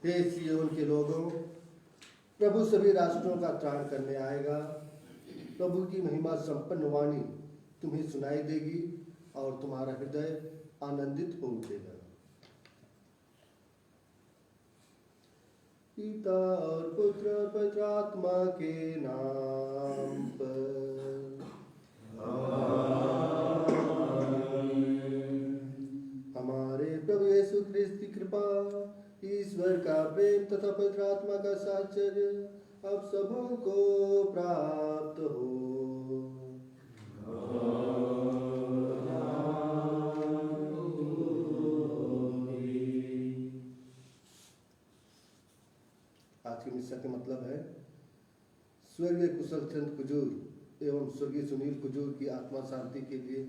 हे सिय्योन के लोगों, प्रभु सभी राष्ट्रों का त्राण करने आएगा। प्रभु की महिमा संपन्न वाणी तुम्हें सुनाई देगी और तुम्हारा हृदय आनंदित हो उठेगा। पिता और पुत्र और पवित्र आत्मा के नाम पर हमारे प्रभु यीशु ख्रिस्त की कृपा, ईश्वर का प्रेम तथा पवित्र आत्मा का साहचर्य आप सबों को प्राप्त हो। आज की मिस्सा के मतलब है स्वर्गीय कुशल चंद कुजूर एवं स्वर्गीय सुनील कुजूर की आत्मा शांति के लिए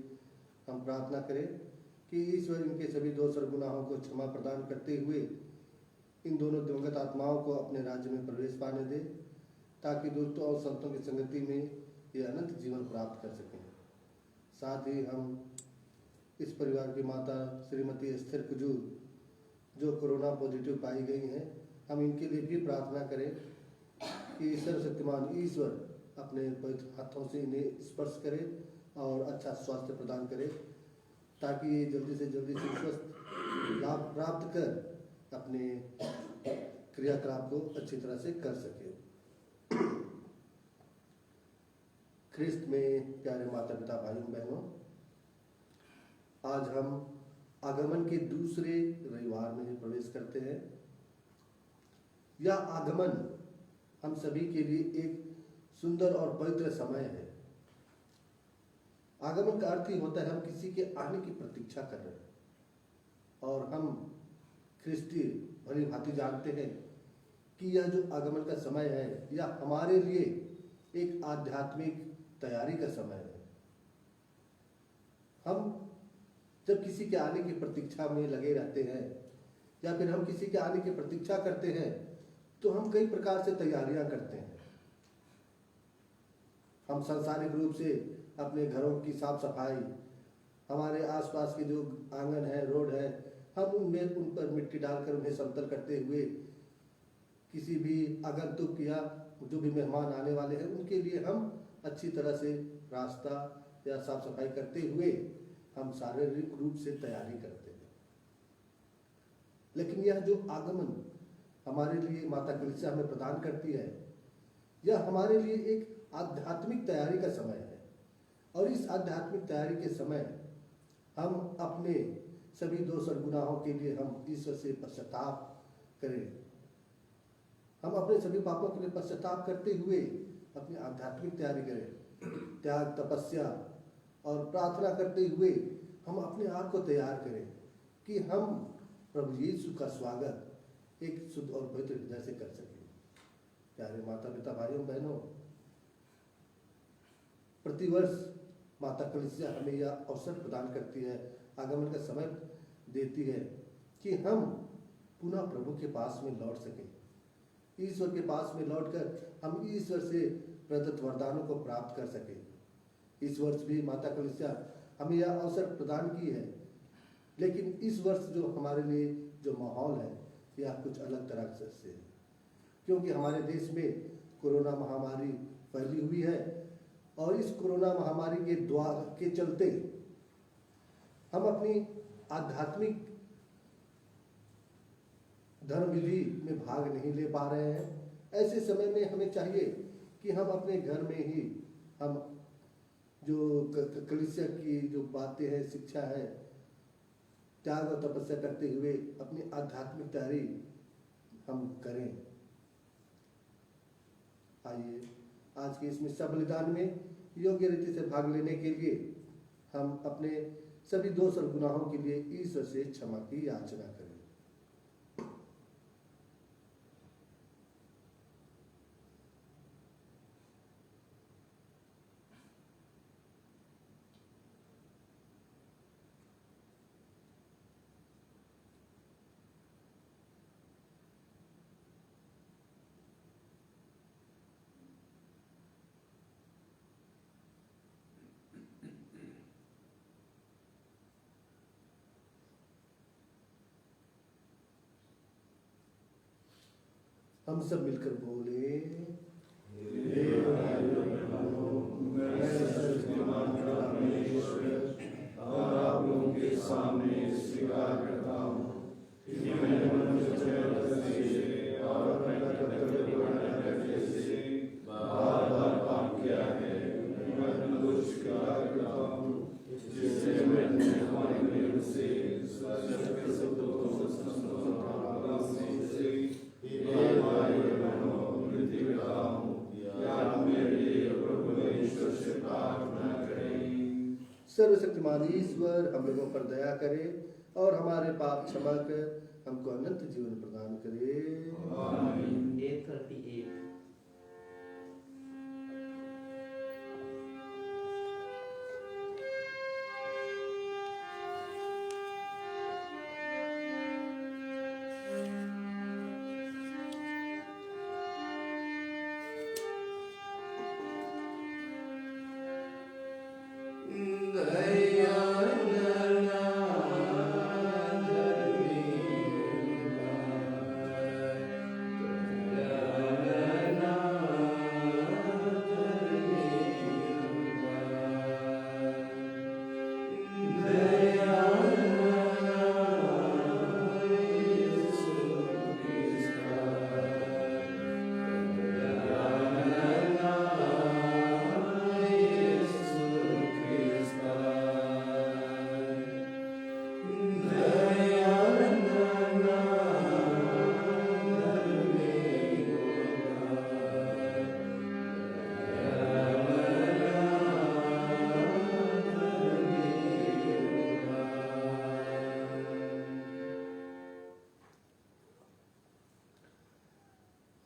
हम प्रार्थना करें कि ईश्वर इनके सभी दोष और गुनाहों को क्षमा प्रदान करते हुए इन दोनों दिवंगत आत्माओं को अपने राज्य में प्रवेश पाने दे, ताकि दोस्तों और संतों की संगति में ये अनंत जीवन प्राप्त कर सकें। साथ ही हम इस परिवार की माता श्रीमती एस्थर कुजूर जो कोरोना पॉजिटिव पाई गई हैं, हम इनके लिए भी प्रार्थना करें कि सर्वशक्तिमान ईश्वर अपने पवित्र हाथों से इन्हें स्पर्श करे और अच्छा स्वास्थ्य प्रदान करे, ताकि ये जल्दी से स्वस्थ लाभ प्राप्त कर अपने क्रियाकलाप को अच्छी तरह से कर सके। ख्रिस्त में प्यारे माता पिता भाइयों बहनों, आज हम आगमन के दूसरे रविवार में प्रवेश करते हैं। यह आगमन हम सभी के लिए एक सुंदर और पवित्र समय है। आगमन का अर्थ ही होता है हम किसी के आने की प्रतीक्षा कर रहे हैं, और हम ख्रिस्ती भली भांति जानते हैं कि यह जो आगमन का समय है यह हमारे लिए एक आध्यात्मिक तैयारी का समय है। हम जब किसी के आने की प्रतीक्षा में लगे रहते हैं या फिर हम किसी के आने की प्रतीक्षा करते हैं तो हम कई प्रकार से तैयारियां करते हैं। हम सांसारिक रूप से अपने घरों की साफ सफाई, हमारे आसपास के जो आंगन है, रोड है, हम उनमें उन पर मिट्टी डालकर उन्हें समतल करते हुए किसी भी आगंतुक या जो भी मेहमान आने वाले हैं उनके लिए हम अच्छी तरह से रास्ता या साफ सफाई करते हुए हम शारीरिक रूप से तैयारी करते हैं। लेकिन यह जो आगमन हमारे लिए माता कलीसिया हमें प्रदान करती है, यह हमारे लिए एक आध्यात्मिक तैयारी का समय है। और इस आध्यात्मिक तैयारी के समय हम अपने सभी दोष और गुनाहों के लिए हम ईश्वर से पश्चाताप करें। हम अपने सभी पापों के लिए पश्चाताप करते हुए अपनी आध्यात्मिक तैयारी करें। त्याग, तपस्या और प्रार्थना करते हुए हम अपने आप को तैयार करें कि हम प्रभु यीशु का स्वागत एक शुद्ध और पवित्र हृदय से कर सकें। प्यारे माता पिता भाइयों बहनों, प्रतिवर्ष माता कलीसिया हमें यह अवसर प्रदान करती है, आगमन का समय देती है कि हम पुनः प्रभु के पास में लौट सकें, ईश्वर के पास में लौटकर हम ईश्वर से प्रदत्त वरदानों को प्राप्त कर सकें। इस वर्ष भी माता कलीसिया हमें यह अवसर प्रदान की है, लेकिन इस वर्ष जो हमारे लिए जो माहौल है यह कुछ अलग तरह से है, क्योंकि हमारे देश में कोरोना महामारी फैली हुई है और इस कोरोना महामारी के चलते हम अपनी आध्यात्मिक धर्म विधि में भाग नहीं ले पा रहे हैं। ऐसे समय में हमें चाहिए कि हम अपने घर में ही हम जो कलीसिया की जो बातें हैं, शिक्षा है, त्याग और तपस्या करते हुए अपनी आध्यात्मिक तैयारी हम करें। आइए आज के इस मिस्सा बलिदान में योग्य रीति से भाग लेने के लिए हम अपने सभी दोष और गुनाहों के लिए ईश्वर से क्षमा की याचना करें। हम सब मिलकर बोले, और आप लोगों के सामने स्वीकार करता हूँ कि मैंने मनुष्य से और अपने कर्तव्य पूर्ण करने से बार-बार पाप किया है। मैं दोष स्वीकार करता हूँ, जिससे मैं हमारे नियम से सत्य शब्दों से हे भाई बहनों मृत्यु पिता हूँ, या मेरे लिए प्रभु ईश्वर से प्रार्थना करें। सर्वशक्तिमान ईश्वर हम लोगों पर दया करे और हमारे पाप क्षमा कर हमको अनंत जीवन प्रदान करे। आमीन। 8:38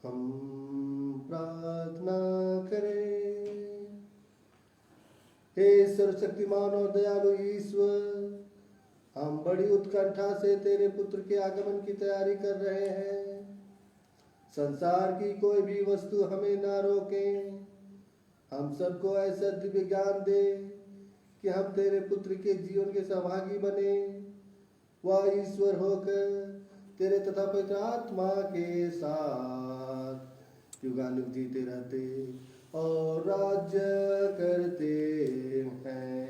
हम प्रार्थना करें। हे सर्वशक्तिमान और दयालु ईश्वर, हम बड़ी उत्कंठा से तेरे पुत्र के आगमन की तैयारी कर रहे हैं। संसार की कोई भी वस्तु हमें ना रोके। हम सबको ऐसा दिव्य ज्ञान दे कि हम तेरे पुत्र के जीवन के सहभागी बने। वह ईश्वर होकर तेरे तथा पवित्र आत्मा के साथ युगानुग जीते रहते और राज्य करते हैं।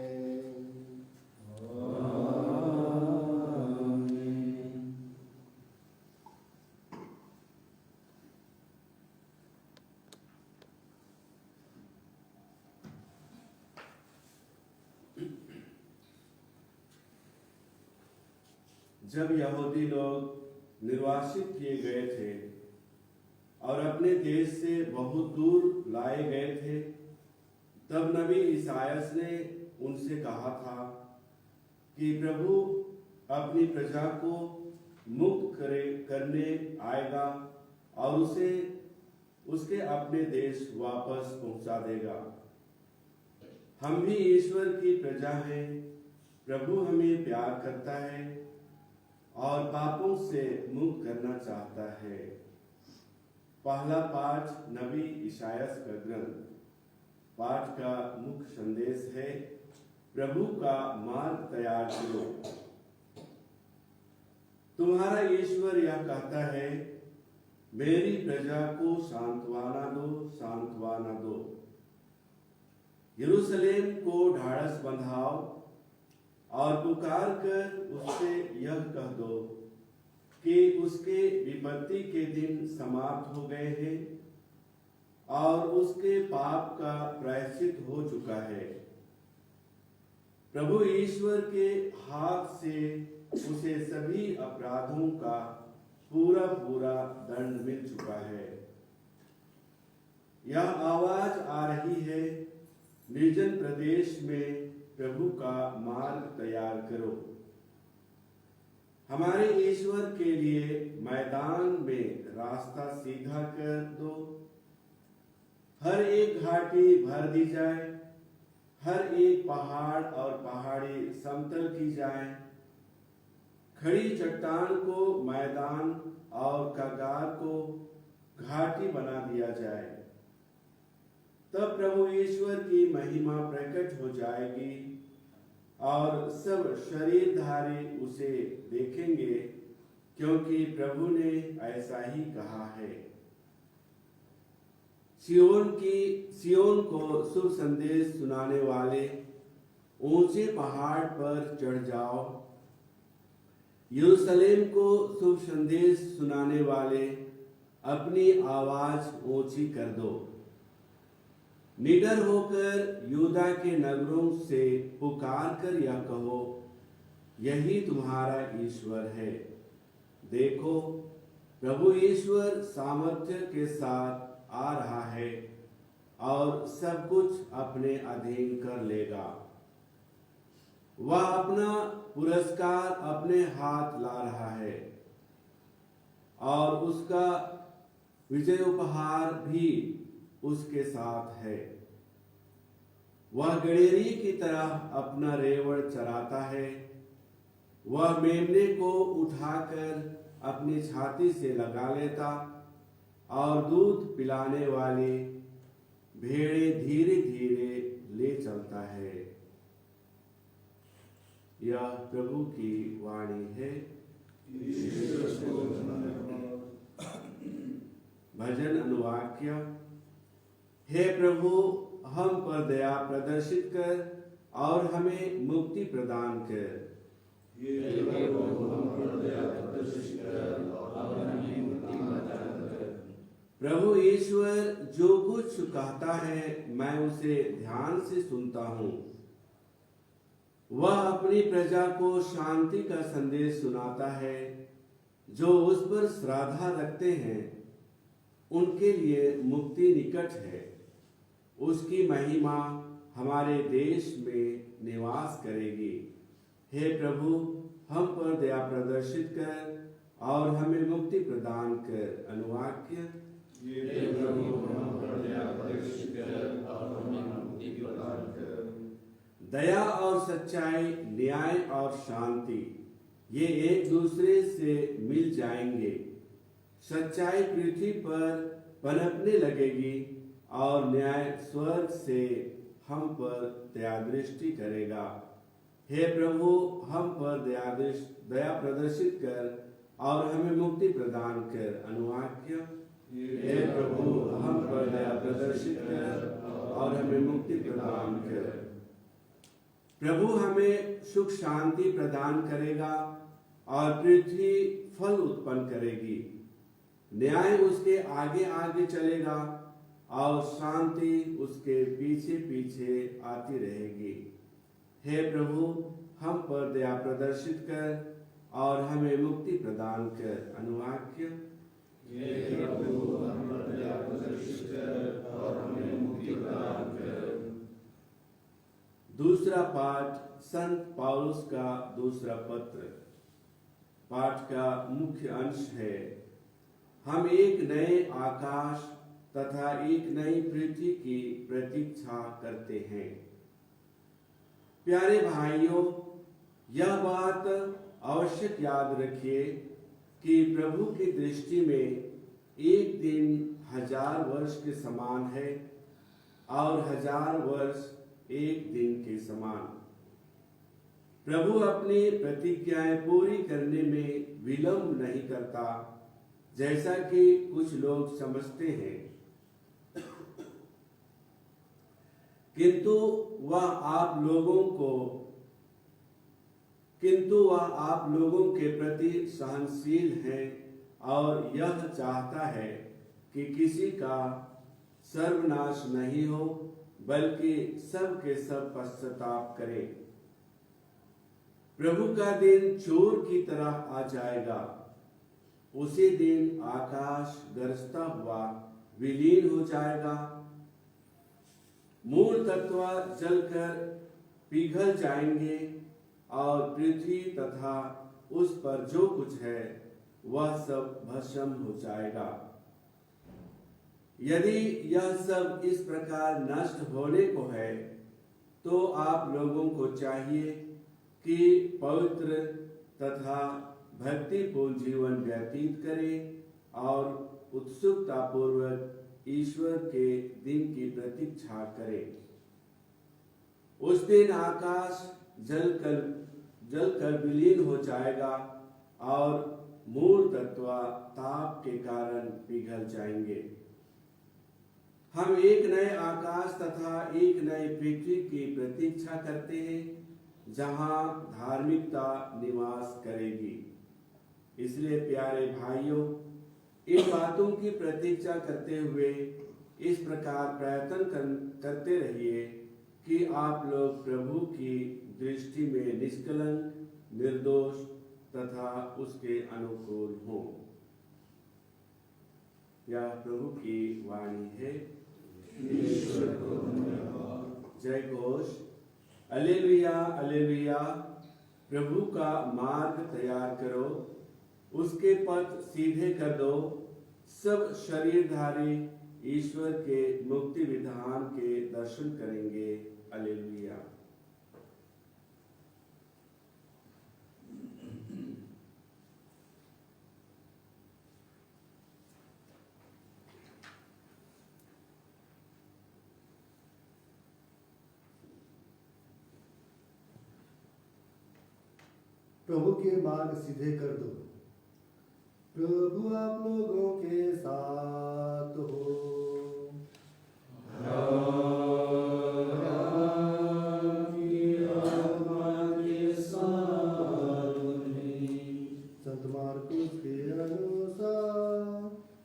जब यहूदी लोग निर्वासित किए गए थे और अपने देश से बहुत दूर लाए गए थे, तब नबी ईसायास ने उनसे कहा था कि प्रभु अपनी प्रजा को मुक्त करने आएगा और उसे उसके अपने देश वापस पहुंचा देगा। हम भी ईश्वर की प्रजा हैं। प्रभु हमें प्यार करता है और पापों से मुक्त करना चाहता है। पहला पाठ नबी ईसायास का ग्रंथ। पाठ का मुख्य संदेश है, प्रभु का मार्ग तैयार करो। तुम्हारा ईश्वर यह कहता है, मेरी प्रजा को सांत्वना दो, सांत्वना दो। यरूशलेम को ढाढ़स बंधाओ और पुकार कर उससे यह कह दो कि उसके विपत्ति के दिन समाप्त हो गए हैं और उसके पाप का प्रायश्चित हो चुका है। प्रभु ईश्वर के हाथ से उसे सभी अपराधों का पूरा पूरा दंड मिल चुका है। यह आवाज आ रही है, निर्जन प्रदेश में प्रभु का मार्ग तैयार करो। हमारे ईश्वर के लिए मैदान में रास्ता सीधा कर दो। हर एक घाटी भर दी जाए, हर एक पहाड़ और पहाड़ी समतल की जाए। खड़ी चट्टान को मैदान और कगार को घाटी बना दिया जाए। तब प्रभु ईश्वर की महिमा प्रकट हो जाएगी और सब शरीरधारी उसे देखेंगे, क्योंकि प्रभु ने ऐसा ही कहा है। सियोन को शुभ संदेश सुनाने वाले ऊंचे पहाड़ पर चढ़ जाओ। यरूशलेम को शुभ संदेश सुनाने वाले अपनी आवाज ऊंची कर दो। निडर होकर यूदा के नगरों से पुकार कर यह कहो, यही तुम्हारा ईश्वर है। देखो, प्रभु ईश्वर सामर्थ्य के साथ आ रहा है और सब कुछ अपने अधीन कर लेगा। वह अपना पुरस्कार अपने हाथ ला रहा है और उसका विजय उपहार भी उसके साथ है। वह गड़ेरी की तरह अपना रेवड़ चराता है। वह मेमने को उठाकर अपनी छाती से लगा लेता और दूध पिलाने वाली भेड़ें धीरे धीरे ले चलता है। यह प्रभु की वाणी है। भजन अनुवाक्य। हे प्रभु, हम पर दया प्रदर्शित कर और हमें मुक्ति प्रदान कर। प्रभु ईश्वर जो कुछ कहता है मैं उसे ध्यान से सुनता हूँ। वह अपनी प्रजा को शांति का संदेश सुनाता है। जो उस पर श्रद्धा रखते हैं उनके लिए मुक्ति निकट है। उसकी महिमा हमारे देश में निवास करेगी। हे प्रभु, हम पर दया प्रदर्शित कर और हमें मुक्ति प्रदान कर। अनुवाक्य। दया और सच्चाई, न्याय और शांति, ये एक दूसरे से मिल जाएंगे। सच्चाई पृथ्वी पर पनपने लगेगी और न्याय स्वर्ग से हम पर दया दृष्टि करेगा। हे प्रभु, हम पर दया प्रदर्शित कर और हमें मुक्ति प्रदान कर। अनुवाक्य। हे प्रभु, हम पर दया प्रदर्शित कर और हमें मुक्ति प्रदान कर। प्रभु हमें सुख शांति प्रदान करेगा और पृथ्वी फल उत्पन्न करेगी। न्याय उसके आगे आगे चलेगा और शांति उसके पीछे पीछे आती रहेगी। हे प्रभु, हम पर दया प्रदर्शित कर और हमें मुक्ति प्रदान कर। अनुवाक्य। हे प्रभु, हम पर दया प्रदर्शित कर और हमें मुक्ति प्रदान कर। दूसरा पाठ संत पौलुस का दूसरा पत्र। पाठ का मुख्य अंश है, हम एक नए आकाश तथा एक नई पृथ्वी की प्रतीक्षा करते हैं। प्यारे भाइयों, यह बात आवश्यक याद रखिए कि प्रभु की दृष्टि में एक दिन 1000 वर्ष के समान है और 1000 वर्ष एक दिन के समान। प्रभु अपनी प्रतिज्ञाएं पूरी करने में विलंब नहीं करता, जैसा कि कुछ लोग समझते हैं, किंतु वह आप लोगों के प्रति सहनशील है और यह चाहता है कि किसी का सर्वनाश नहीं हो, बल्कि सब के सब पश्चाताप करें। प्रभु का दिन चोर की तरह आ जाएगा। उसी दिन आकाश गरजता हुआ विलीन हो जाएगा। मूल तत्व जलकर पिघल जाएंगे और पृथ्वी तथा उस पर जो कुछ है वह सब भस्म हो जाएगा। यदि यह सब इस प्रकार नष्ट होने को है, तो आप लोगों को चाहिए कि पवित्र तथा भक्तिपूर्ण जीवन व्यतीत करें और उत्सुकता पूर्वक ईश्वर के दिन की प्रतीक्षा करें। उस दिन आकाश जलकर विलीन हो जाएगा और मूल तत्व ताप के कारण पिघल जाएंगे। हम एक नए आकाश तथा एक नई पृथ्वी की प्रतीक्षा करते हैं जहां धार्मिकता निवास करेगी। इसलिए प्यारे भाइयों, इन बातों की प्रतीक्षा करते हुए इस प्रकार प्रयत्न करते रहिए कि आप लोग प्रभु की दृष्टि में निष्कलंक, निर्दोष तथा उसके अनुकूल हों। यह प्रभु की वाणी है। ईश्वर को धन्यवाद। जय घोष। Alleluia alleluia. प्रभु का मार्ग तैयार करो, उसके पथ सीधे कर दो। सब शरीरधारी ईश्वर के मुक्ति विधान के दर्शन करेंगे। अलेलुया। प्रभु के मार्ग सीधे कर दो। प्रभु आप लोगों के साथ हो। संत मार्कुस के अनुसार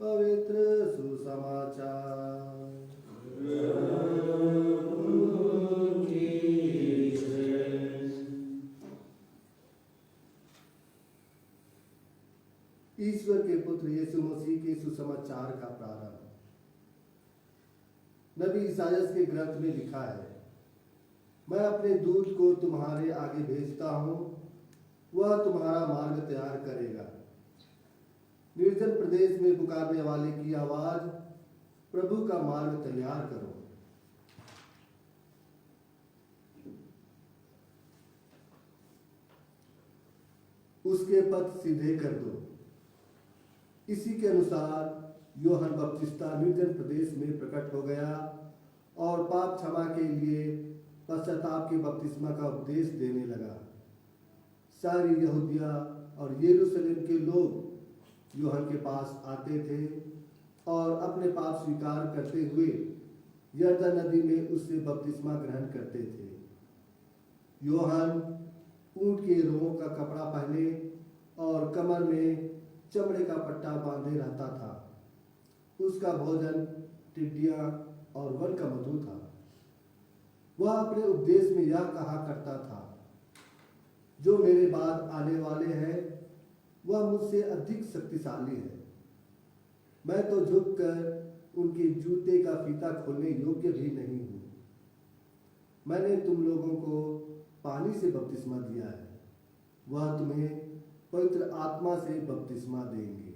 पवित्र सुसमाचार। ईश्वर के पुत्र यीशु मसीह के सुसमाचार का प्रारंभ। नबी इसायास के ग्रंथ में लिखा है, मैं अपने दूत को तुम्हारे आगे भेजता हूं, वह तुम्हारा मार्ग तैयार करेगा। निर्जन प्रदेश में पुकारने वाले की आवाज, प्रभु का मार्ग तैयार करो। उसके पथ सीधे कर दो। इसी के अनुसार यूहन्ना बपतिस्ता निर्जन प्रदेश में प्रकट हो गया और पाप क्षमा के लिए पश्चाताप के बपतिस्मा का उपदेश देने लगा। सारी यहूदिया और यरूशलेम के लोग यूहन्ना के पास आते थे और अपने पाप स्वीकार करते हुए यरदन नदी में उससे बपतिस्मा ग्रहण करते थे। यूहन्ना ऊंट के रोमों का कपड़ा पहने और कमर में चमड़े का पट्टा बांधे रहता था। उसका भोजन टिड्डियां और वन का मधु था। वह अपने उपदेश में यह कहा करता था, जो मेरे बाद आने वाले हैं वह मुझसे अधिक शक्तिशाली है। मैं तो झुककर उनके जूते का फीता खोलने योग्य भी नहीं हूं। मैंने तुम लोगों को पानी से बपतिस्मा दिया है, वह तुम्हें पवित्र आत्मा से बपतिस्मा देंगे।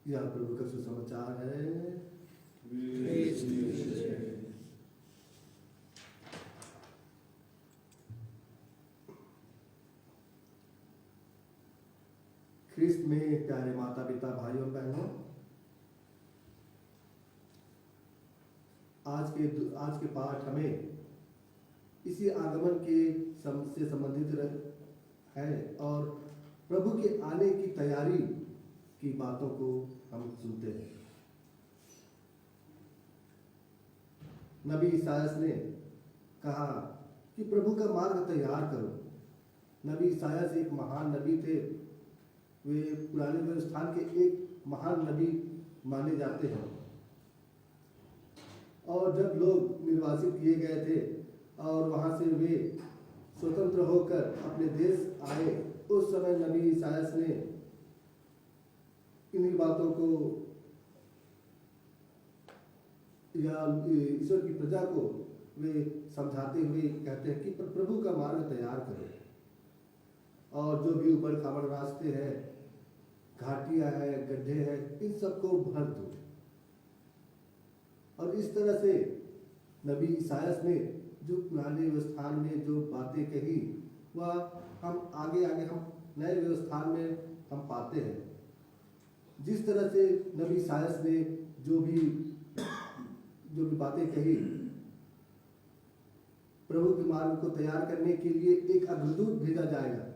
यह प्रभु का सुसमाचार है। ख्रिस्त में प्यारे माता पिता भाइयों बहनों, आज के पाठ हमें इसी आगमन के से संबंधित है और प्रभु के आने की तैयारी की बातों को हम सुनते हैं। नबी इसायास ने कहा कि प्रभु का मार्ग तैयार करो। नबी इसायास एक महान नबी थे। वे पुराने व्यवस्थान के एक महान नबी माने जाते हैं और जब लोग निर्वासित किए गए थे और वहां से वे स्वतंत्र होकर अपने देश आए, उस समय नबी इसायास ने इन्हीं बातों को या ईश्वर की प्रजा को वे समझाते हुए कहते हैं कि प्रभु का मार्ग तैयार करो और जो भी ऊबड़ खाबड़ रास्ते हैं, घाटियां हैं, गड्ढे हैं, इन सबको भर दो। और इस तरह से नबी इसायास ने जो पुराने व्यवस्थान में जो बातें कही, वह हम आगे हम नए व्यवस्थान में हम पाते हैं। जिस तरह से नबी इसायास ने जो भी बातें कही, प्रभु के मार्ग को तैयार करने के लिए एक अग्रदूत भेजा जाएगा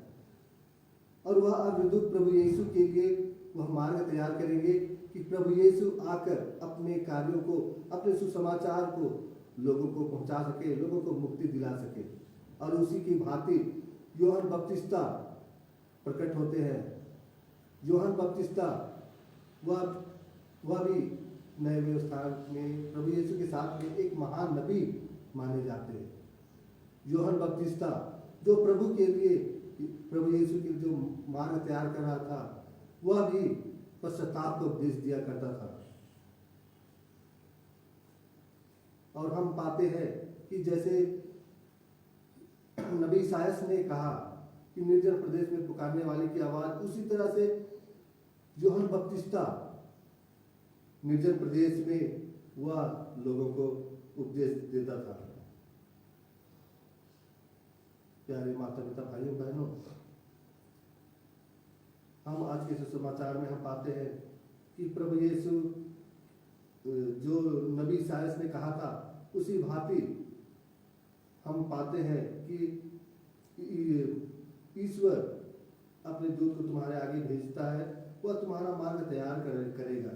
और वह अग्रदूत प्रभु यीशु के लिए वह मार्ग तैयार करेंगे कि प्रभु यीशु आकर अपने कार्यों को, अपने सुसमाचार को लोगों को पहुंचा सके, लोगों को मुक्ति दिला सके। और उसी की भांति यूहन्ना बपतिस्ता प्रकट होते हैं। यूहन्ना बपतिस्ता वह भी नए व्यवस्था में प्रभु यीशु के साथ में एक महान नबी माने जाते हैं। यूहन्ना बपतिस्ता जो प्रभु के लिए, प्रभु यीशु के जो मार्ग तैयार कर रहा था, वह भी पश्चाताप को उपदेश दिया करता था। और हम पाते हैं कि जैसे नबी इसायास ने कहा कि निर्जन प्रदेश में पुकारने वाले की आवाज, उसी तरह से यूहन्ना बपतिस्ता निर्जन प्रदेश में वह लोगों को उपदेश देता था। प्यारे माता पिता भाइयों बहनों, हम आज के सुसमाचार में हम पाते हैं कि प्रभु यीशु जो नबी इसायास ने कहा था, उसी भांति हम पाते हैं कि ईश्वर अपने दूत को तुम्हारे आगे भेजता है, वह तुम्हारा मार्ग तैयार करेगा।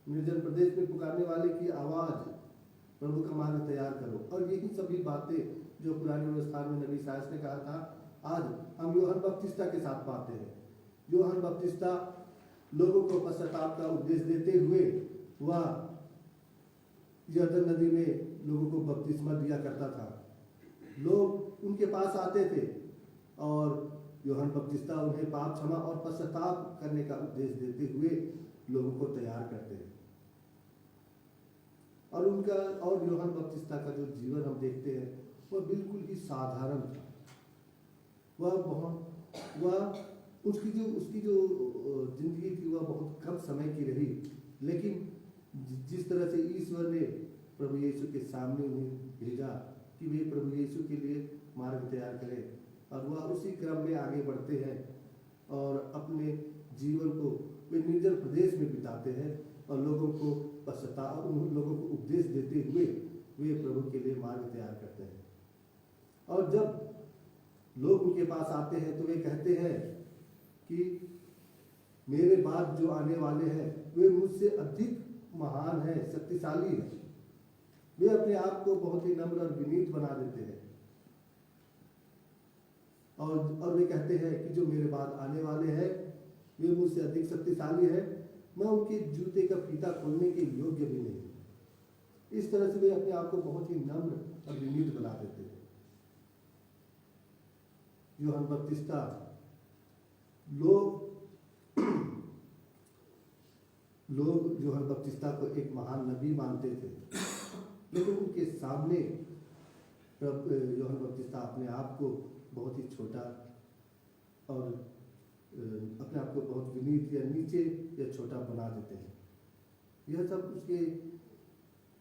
निर्जन प्रदेश में पुकारने वाले की आवाज, प्रभु का मार्ग तैयार करो। और यही सभी बातें जो पुरानी व्यवस्था में नबी इसायास ने कहा था, आज हम यूहन्ना बपतिस्ता के साथ पाते हैं। यूहन्ना बपतिस्ता लोगों को पश्चाताप का उपदेश देते हुए वह यरदन नदी में लोगों को बपतिस्मा दिया करता था। लोग उनके पास आते थे और यूहन्ना बपतिस्ता उन्हें पाप क्षमा और पश्चाताप करने का उपदेश देते हुए लोगों को तैयार करते हैं। और यूहन्ना बपतिस्ता का जो जीवन हम देखते हैं, वह बिल्कुल ही साधारण था। उसकी जो जिंदगी थी, वह बहुत कम समय की रही, लेकिन जिस तरह से ईश्वर ने प्रभु यीशु के सामने उन्हें भेजा कि वे प्रभु यीशु के लिए मार्ग तैयार करें, और वह उसी क्रम में आगे बढ़ते हैं और अपने जीवन को वे निर्जन प्रदेश में बिताते हैं और लोगों को उन लोगों को उपदेश देते हुए वे प्रभु के लिए मार्ग तैयार करते हैं। और जब लोग उनके पास आते हैं तो वे कहते हैं कि मेरे बाद जो आने वाले हैं वे मुझसे अधिक महान है, शक्तिशाली है। वे अपने आप को बहुत ही नम्र और विनीत बना देते हैं और वे कहते हैं कि जो मेरे बाद आने वाले हैं वे मुझसे अधिक शक्तिशाली है, मैं उनके जूते का फीता खोलने के योग्य भी नहीं। इस तरह से वे अपने आप को बहुत ही नम्र और विनीत बना देते हैं। यूहन्ना बपतिस्ता लोग यूहन्ना बपतिस्ता को एक महान नबी मानते थे, लेकिन उनके सामने यूहन्ना बपतिस्ता अपने आप को बहुत ही छोटा और अपने आप को बहुत विनीत या नीचे या छोटा बना देते हैं।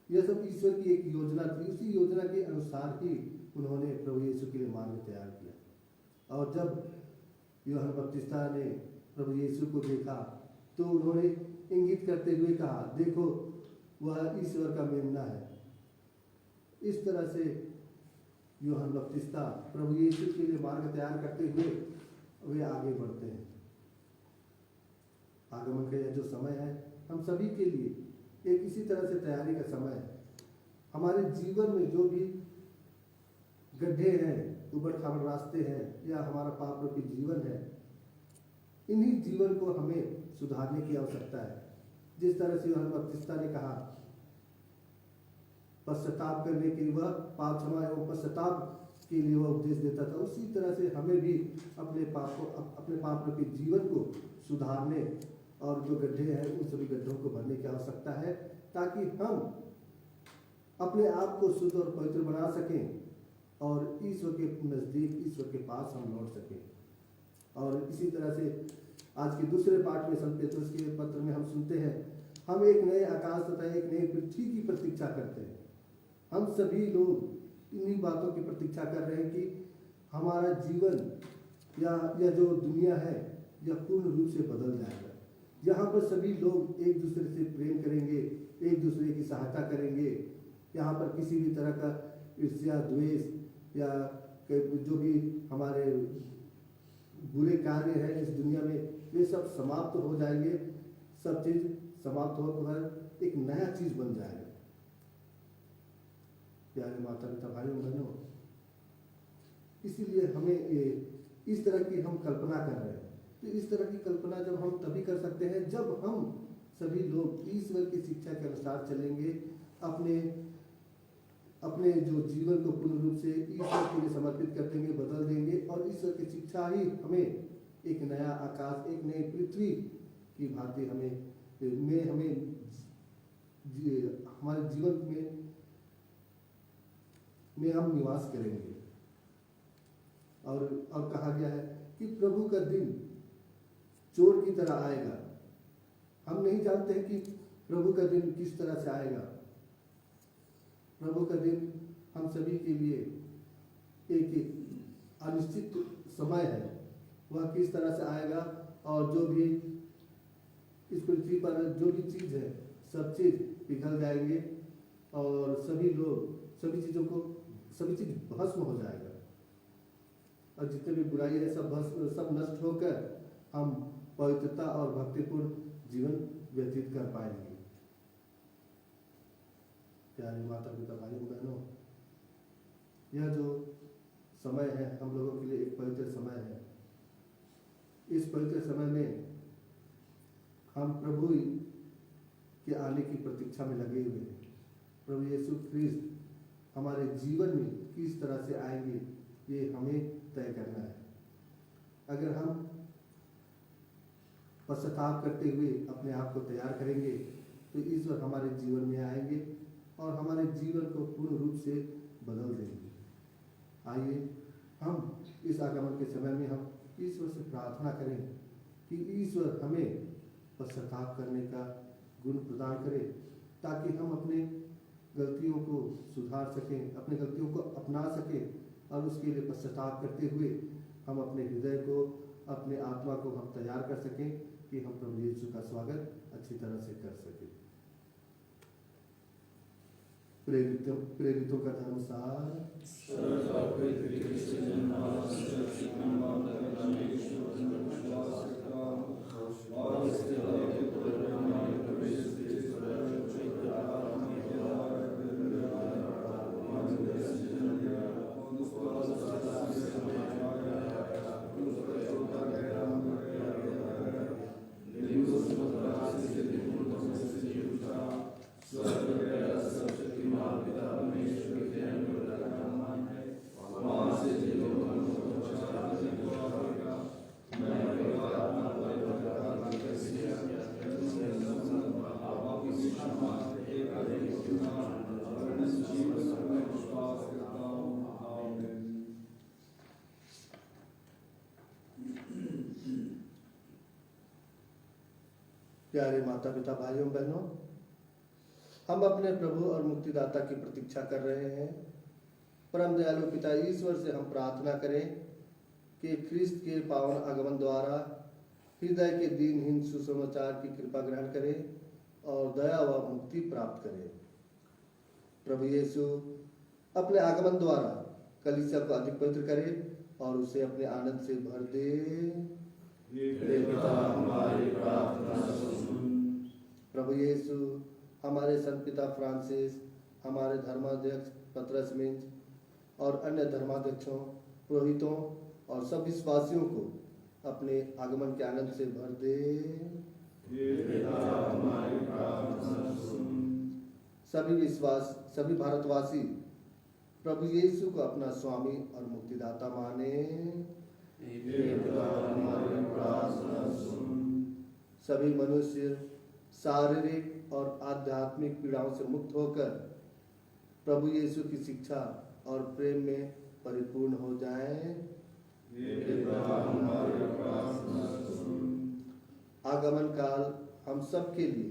यह सब ईश्वर की एक योजना थी। उसी योजना के अनुसार ही उन्होंने प्रभु यीशु के लिए मार्ग तैयार किया। और जब यूहन्ना बपतिस्ता ने प्रभु यीशु को देखा तो उन्होंने इंगित करते हुए कहा, देखो वह ईश्वर का मेमना है। इस तरह से यूहन्ना बपतिस्ता प्रभु यीशु के लिए मार्ग तैयार करते हुए वे आगे बढ़ते हैं। आगमन का यह जो समय है, हम सभी के लिए एक इसी तरह से तैयारी का समय है। हमारे जीवन में जो भी गड्ढे हैं, उबड़ खाबड़ रास्ते हैं, या हमारा पाप रूपी जीवन है, इन्हीं जीवन को हमें सुधारने की आवश्यकता है। जिस तरह से यूहन्ना बपतिस्ता ने कहा पश्चाताप करने के लिए, वह पाप क्षमा एवं पश्चाताप के लिए वह उपदेश देता था, उसी तरह से हमें भी अपने पाप रूपी जीवन को सुधारने और जो गड्ढे हैं उन सभी गड्ढों को भरने की आवश्यकता है, ताकि हम अपने आप को शुद्ध और पवित्र बना सकें और ईश्वर के नज़दीक, ईश्वर के पास हम लौट सकें। और इसी तरह से आज के दूसरे पाठ में संत पेतरुस के पत्र में हम सुनते हैं, हम एक नए आकाश तथा एक नई पृथ्वी की प्रतीक्षा करते हैं। हम सभी लोग इन्हीं बातों की प्रतीक्षा कर रहे हैं कि हमारा जीवन या जो दुनिया है यह पूर्ण रूप से बदल जाएगा। यहाँ पर सभी लोग एक दूसरे से प्रेम करेंगे, एक दूसरे की सहायता करेंगे। यहाँ पर किसी भी तरह का ईर्ष्या, द्वेष या जो भी हमारे बुरे कार्य हैं इस दुनिया में, वे सब समाप्त हो जाएंगे। सब चीज़ समाप्त होकर एक नया चीज बन जाएगा। प्यारे माता पिता भाइयों बहनों, इसीलिए हमें ये इस तरह की हम कल्पना कर रहे हैं। तो इस तरह की कल्पना जब हम तभी कर सकते हैं जब हम सभी लोग ईश्वर की शिक्षा के अनुसार चलेंगे, अपने अपने जो जीवन को पूर्ण रूप से ईश्वर के लिए समर्पित कर देंगे, बदल देंगे, और ईश्वर की शिक्षा ही हमें एक नया आकाश, एक नई पृथ्वी की भांति हमें हमारे जीवन में हम निवास करेंगे। और कहा गया है कि प्रभु का दिन चोर की तरह आएगा। हम नहीं जानते हैं कि प्रभु का दिन किस तरह से आएगा। प्रभु का दिन हम सभी के लिए एक अनिश्चित समय है, वह किस तरह से आएगा। और जो भी इस पृथ्वी पर जो भी चीज है, सब चीज पिघल जाएंगे और सभी चीज भस्म हो जाएगा, और जितने भी बुराई है सब नष्ट होकर हम पवित्रता और भक्तिपूर्ण जीवन व्यतीत कर पाएंगे। प्यारे माता पिता भाइयों बहनों, यह जो समय है हम लोगों के लिए एक पवित्र समय है। इस पवित्र समय में हम प्रभु के आने की प्रतीक्षा में लगे हुए हैं। प्रभु यीशु ख्रिस्त हमारे जीवन में किस तरह से आएंगे, ये हमें तय करना है। अगर हम पश्चाताप करते हुए अपने आप को तैयार करेंगे तो ईश्वर हमारे जीवन में आएंगे और हमारे जीवन को पूर्ण रूप से बदल देंगे। आइए हम इस आगमन के समय में हम ईश्वर से प्रार्थना करें कि ईश्वर हमें पश्चाताप करने का गुण प्रदान करे, ताकि हम अपने गलतियों को सुधार सकें, अपनी गलतियों को अपना सकें, और उसके लिए पश्चाताप करते हुए हम अपने हृदय को, अपने आत्मा को हम तैयार कर सकें कि हम प्रभु यीशु का स्वागत अच्छी तरह से कर सकें। प्रेरितों का धर्मसार। प्यारे माता पिता भाइयों बहनों, हम अपने प्रभु और मुक्तिदाता की प्रतीक्षा कर रहे हैं। परम दयालु पिता ईश्वर से हम प्रार्थना करें कि ख्रिस्त के पावन आगमन द्वारा हृदय के दीनहीन सुसमाचार की कृपा ग्रहण करें और दया व मुक्ति प्राप्त करें। प्रभु यीशु अपने आगमन द्वारा कलीसिया को अधिक पवित्र करे और उसे अपने आनंद से भर दे। हमारी प्रार्थना सुन। प्रभु यीशु हमारे संत पिता फ्रांसिस, हमारे धर्माध्यक्ष पतरस मिंज और अन्य धर्माध्यक्षों, पुरोहितों और सब विश्वासियों को अपने आगमन के आनंद से भर दे। हमारी प्रार्थना सुन। सभी भारतवासी प्रभु यीशु को अपना स्वामी और मुक्तिदाता माने। हमारी प्रार्थना सुन। सभी मनुष्य शारीरिक और आध्यात्मिक पीड़ाओं से मुक्त होकर प्रभु यीशु की शिक्षा और प्रेम में परिपूर्ण हो जाएं। हमारी प्रार्थना सुन। आगमन काल हम सब के लिए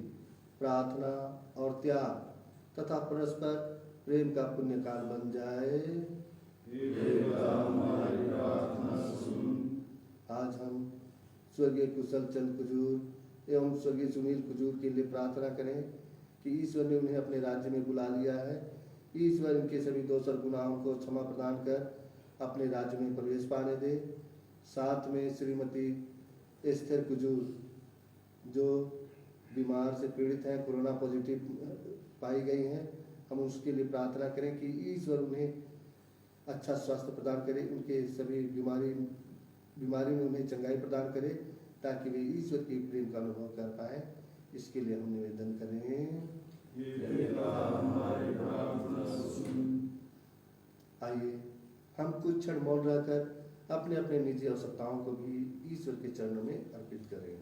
प्रार्थना और त्याग तथा परस्पर प्रेम का पुण्य काल बन जाए। हमारी प्रार्थना सुन। आज हम स्वर्गीय कुशल चंद कुजूर एवं स्वर्गीय सुनील कुजूर के लिए प्रार्थना करें कि ईश्वर ने उन्हें अपने राज्य में बुला लिया है। ईश्वर इनके सभी दोष और गुनाहों को क्षमा प्रदान कर अपने राज्य में प्रवेश पाने दे। साथ में श्रीमती एस्थर कुजूर जो बीमार से पीड़ित हैं, कोरोना पॉजिटिव पाई गई हैं, हम उसके लिए प्रार्थना करें कि ईश्वर उन्हें अच्छा स्वास्थ्य प्रदान करे, उनके सभी बीमारी में उन्हें चंगाई प्रदान करे, ताकि वे ईश्वर की प्रेम का अनुभव कर पाए। इसके लिए हम निवेदन करें। आइए हम कुछ क्षण मौन रहकर अपने अपने निजी आवश्यकताओं को भी ईश्वर के चरणों में अर्पित करें।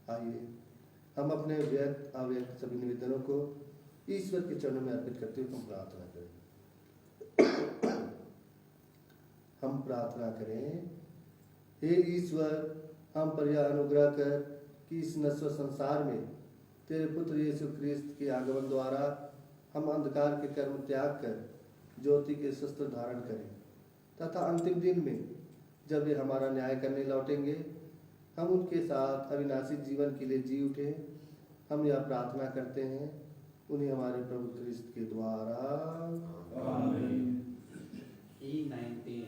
आइए हम अपने व्यक्त अव्यक्त सभी निवेदनों को ईश्वर के चरणों में अर्पित करते हुए हम प्रार्थना करें। हम प्रार्थना करें, हे ईश्वर, हम पर यह अनुग्रह कर कि इस नश्वर संसार में तेरे पुत्र यीशु ख्रिस्त के आगमन द्वारा हम अंधकार के कर्म त्याग कर ज्योति के शस्त्र धारण करें, तथा अंतिम दिन में जब वे हमारा न्याय करने लौटेंगे हम उनके साथ अविनाशी जीवन के लिए जी उठे। हम यह प्रार्थना करते हैं उन्हें हमारे प्रभु ख्रिस्त के द्वारा। आमीन। E19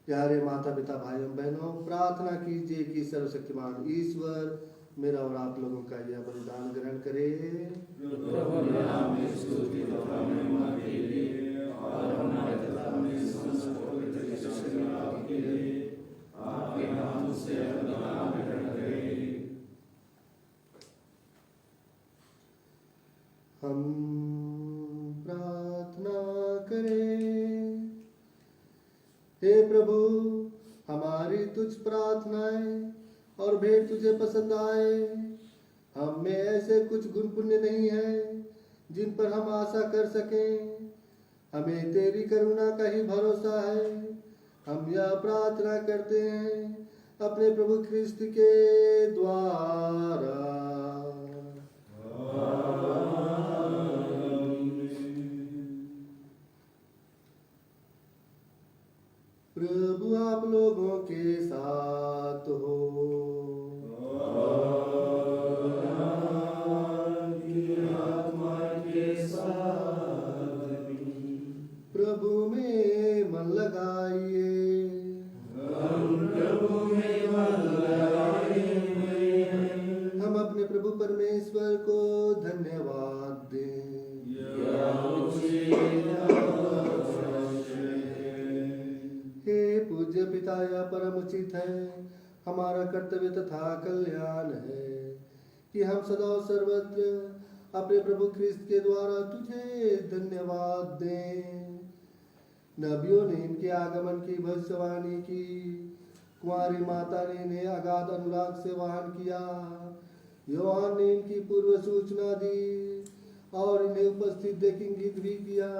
प्यारे माता पिता भाइयों बहनों, प्रार्थना कीजिए कि सर्वशक्तिमान ईश्वर मेरा और आप लोगों का यह बलिदान ग्रहण करे। प्रभु के नाम में स्तुति तथा महिमा के लिए और हमारे तथा हमें समस्त पवित्र शक्ति लाभ के लिए आपके नाम से बलिदान ग्रहण करे। हम प्रार्थना करें। हे प्रभु, हमारी तुझ प्रार्थनाएं और भेंट तुझे पसंद आए। हम में ऐसे कुछ गुण पुण्य नहीं है जिन पर हम आशा कर सकें। हमें तेरी करुणा का ही भरोसा है। हम यह प्रार्थना करते हैं अपने प्रभु ख्रिस्त के द्वारा। प्रभु आप लोगों के साथ हो। आत्मा यह परम उचित है, हमारा कर्तव्य तथा कल्याण है कि हम सदा और सर्वत्र अपने प्रभु ख्रिस्त के द्वारा तुझे धन्यवाद दें। नबियों ने इनके आगमन की भविष्यवाणी की, कुंवारी माता ने इन्हें अगाध अनुराग से वाहन किया, योहान ने इनकी पूर्व सूचना दी और इन्हें उपस्थित देख इंगित भी किया।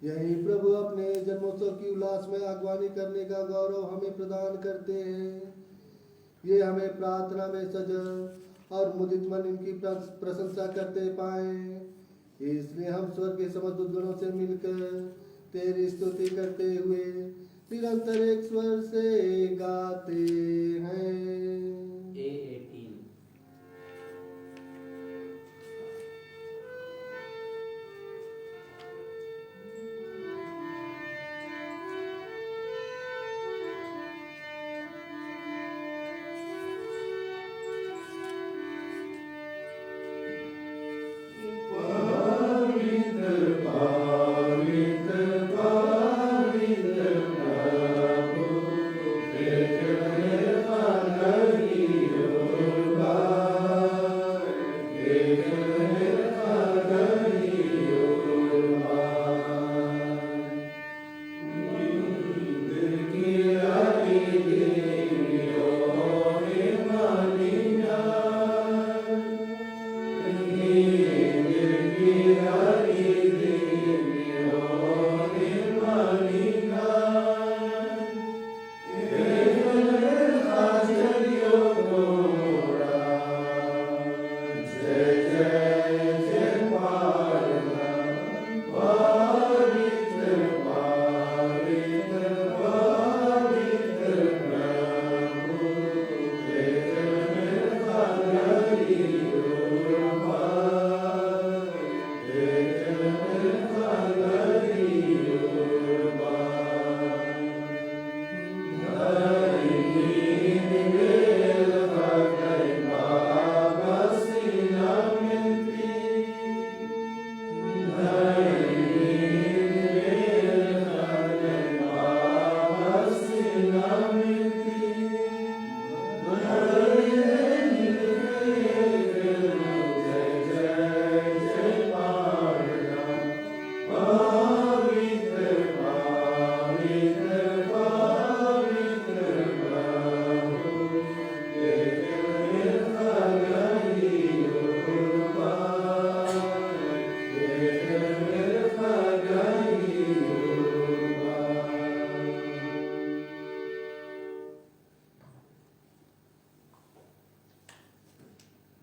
यही प्रभु अपने जन्मोत्सव की उल्लास में अगवानी करने का गौरव हमें प्रदान करते हैं। ये हमें प्रार्थना में सजग और मुदित मन इनकी प्रशंसा करते पाए, इसलिए हम स्वर्ग के समस्त उद्गणों से मिलकर तेरी स्तुति करते हुए निरंतर एक स्वर से गाते हैं। A18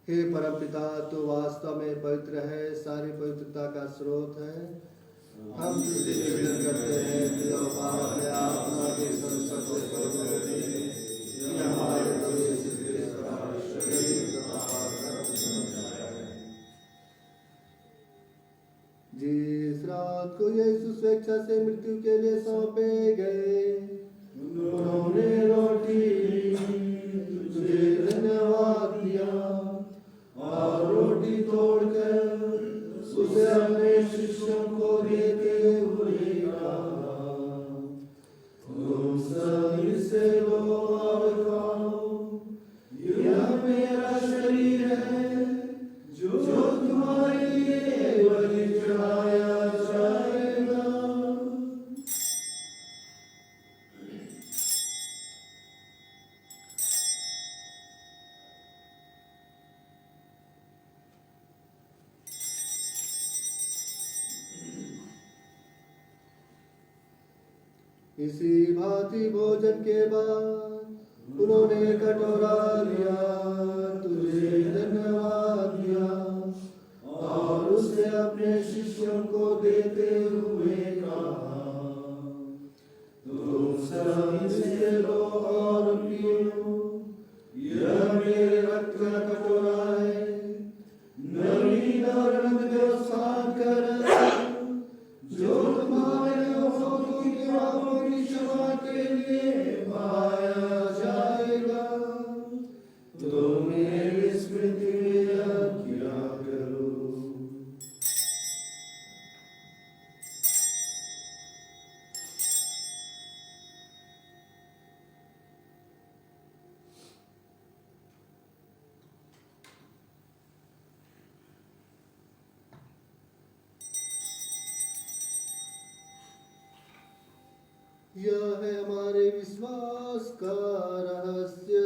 हे परमपिता, तो वास्तव में पवित्र है, सारी पवित्रता का स्रोत है। हम तुझसे निवेदन करते हैं कि अपने आत्मा के संसर्ग से पवित्र होते हैं, कि हमारे प्रभु यीशु क्रिस्त का शरीर तथा रक्त बन जाए। जिस रात को यीशु स्वेच्छा से मृत्यु के लिए सौंपे गए, उन्होंने रोटी ली, तुझे धन्यवाद दिया और रोटी तोड़कर उसे अपने शिष्यों को देते हुए कहा, तुम सब इससे लो और खाओ, यह मेरा शरीर है जो तुम्हारे लिए बलि चढ़ाया जाएगा। इसी भांति भोजन के बाद उन्होंने कटोरा लिया, तुझे धन्यवाद दिया और उसे अपने शिष्यों को देते हुए कहा, तुम सब इससे लो और पियो, यह मेरे रक्त का कटोरा है, नवीन और अनंत व्यवस्था कर जो तुम्हारे पापों की क्षमा के लिए पाया जाएगा। तुम मेरी स्मृति में यह किया करो। यह है हमारे विश्वास का रहस्य।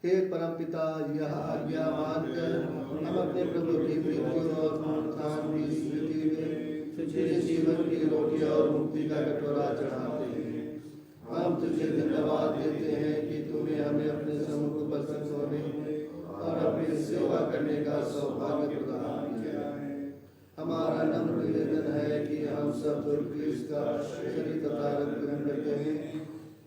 हे परमपिता, यह आज्ञा मानकर हम अपने प्रभु की मृत्यु और पुनरुत्थान की स्मृति में तुझे जीवन की रोटी और मुक्ति का कटोरा चढ़ाते हैं। हम तुझे धन्यवाद देते हैं कि तूने हमें अपने सम्मुख उपस्थित होने और अपनी सेवा करने का सौभाग्य प्रदान किया है। हमारा नम्र निवेदन है कि हम सब क्रिस्त का शरीर तथा रक्त ग्रहण करते हैं,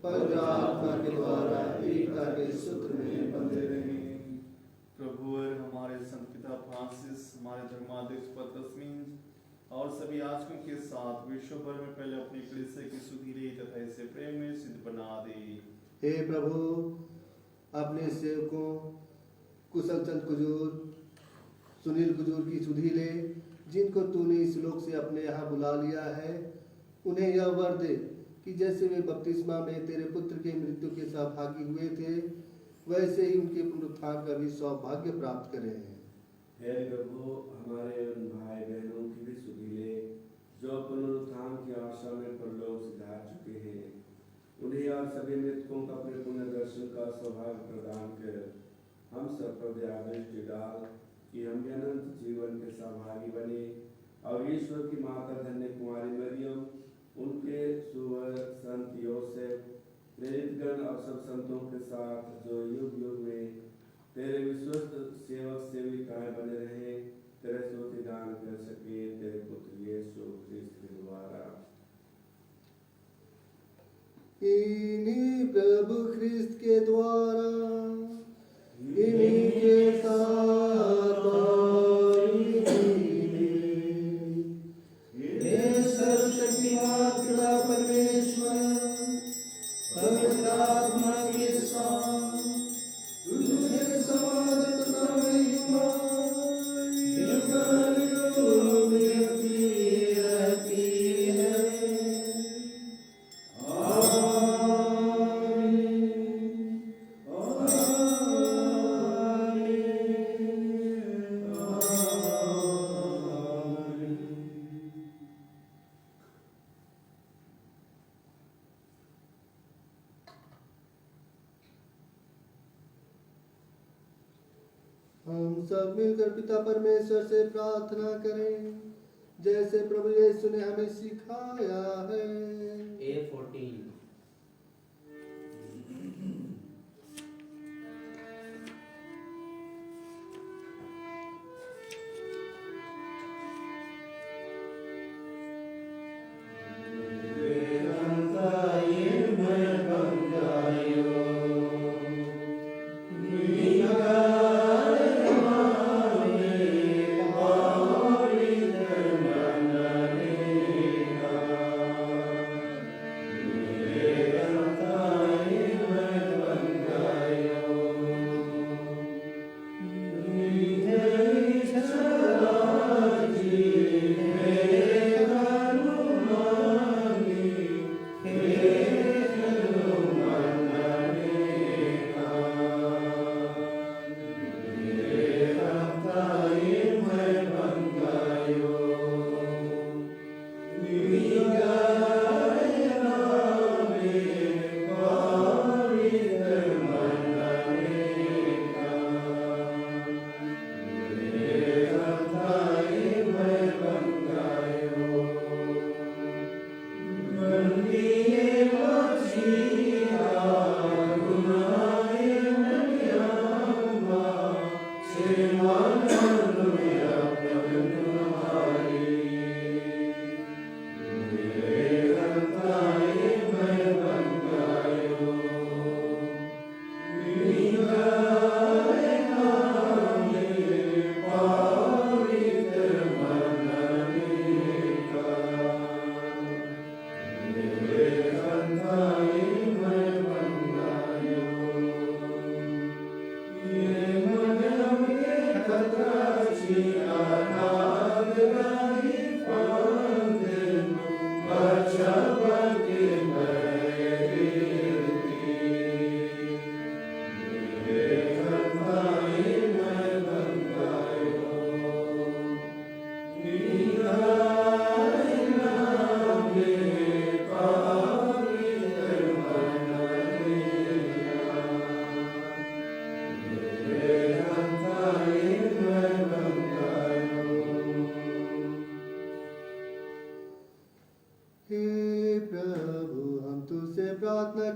पवित्र आत्मा के द्वारा एकता के सूत्र में बंधे रहें। प्रभु और हमारे संत पिता फ्रांसिस, हमारे धर्माध्यक्ष पत्रस्मीन और सभी याजकों के साथ विश्व भर में पहले अपनी कलीसिया की सुधीरे तथा इसे प्रेम में सिद्ध बना दे। हे प्रभु, अपने सेवकों कुशल चंद कुजूर, सुनील कुजूर की सुधि ले, जिनको तूने इस लोक से अपने यहाँ बुला लिया है, उन्हें यह वर दे कि जैसे वे बपतिस्मा में तेरे पुत्र के मृत्यु के सहभागी हुए थे, वैसे ही उनके पुनरुत्थान का भी सौभाग्य प्राप्त करें। हे प्रभु, हमारे उन भाई बहनों की भी सुधि ले जो पुनरुत्थान की आशा में परलोक सिधार चुके हैं। उन्हें और सभी मृतकों का अपने पुण्य दर्शन का सौभाग्य प्रदान कर हम सब पर दया दृष्टि डाल कि हम भी अनंत जीवन के सहभागी बने और ईश्वर की माता धन्य कुमारी मरियम, उनके सुवर संत योसेफ, प्रेरितगण और सब संतों के साथ जो युग युग में तेरे विश्वस्त सेवक सेविकाएं बने रहे, तेरे स्तुति गान कर सके तेरे पुत्र यीशु ख्रिस्त के द्वारा। इन्हीं प्रभु ख्रिस्त के द्वारा, इन्हीं के साथ और इन्हीं में, हे सर्वशक्तिमान पिता परमेश्वर, पवित्र आत्मा के साथ तुझे समाधान तथा महिमा युग-युग मिलती रहती है। हम सब मिलकर पिता परमेश्वर से प्रार्थना करें, जैसे प्रभु यीशु ने हमें सिखाया है। A14 Yeah.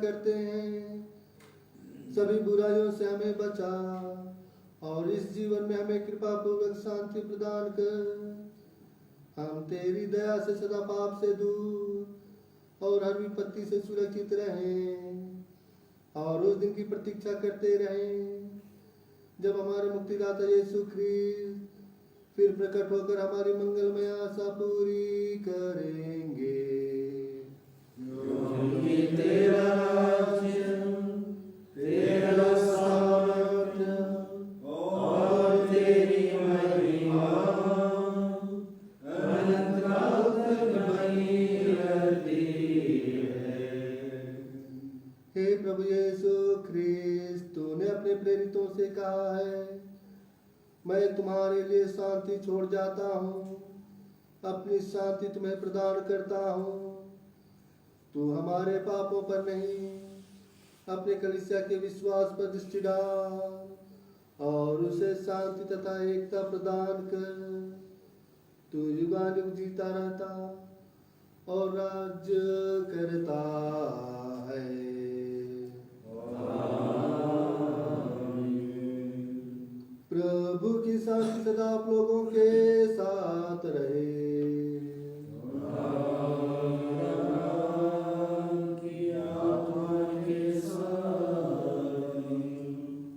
करते हैं। सभी बुराइयों से हमें बचा और इस जीवन में हमें कृपा पूर्वक शांति प्रदान कर। हम तेरी दया से सदा पाप से दूर और हर विपत्ति से सुरक्षित रहें और उस दिन की प्रतीक्षा करते रहें जब हमारे मुक्तिदाता यीशु ख्रीस्त फिर प्रकट होकर हमारी मंगलमय आशा पूरी करेंगे। क्योंकि तेरा राज्य, तेरा सामर्थ्य और तेरी महिमा अनंत काल तक बनी रहती है। हे प्रभु यीशु ख्रीस्त, तूने अपने प्रेरितों से कहा है, मैं तुम्हारे लिए शांति छोड़ जाता हूँ, अपनी शांति तुम्हें प्रदान करता हूँ। तू हमारे पापों पर नहीं, अपने कलीसिया के विश्वास पर दृष्टि डाल और उसे शांति तथा एकता प्रदान कर। तू युगानुग जीता रहता और राज्य करता है। प्रभु की शांति सदा आप लोगों के साथ रहे।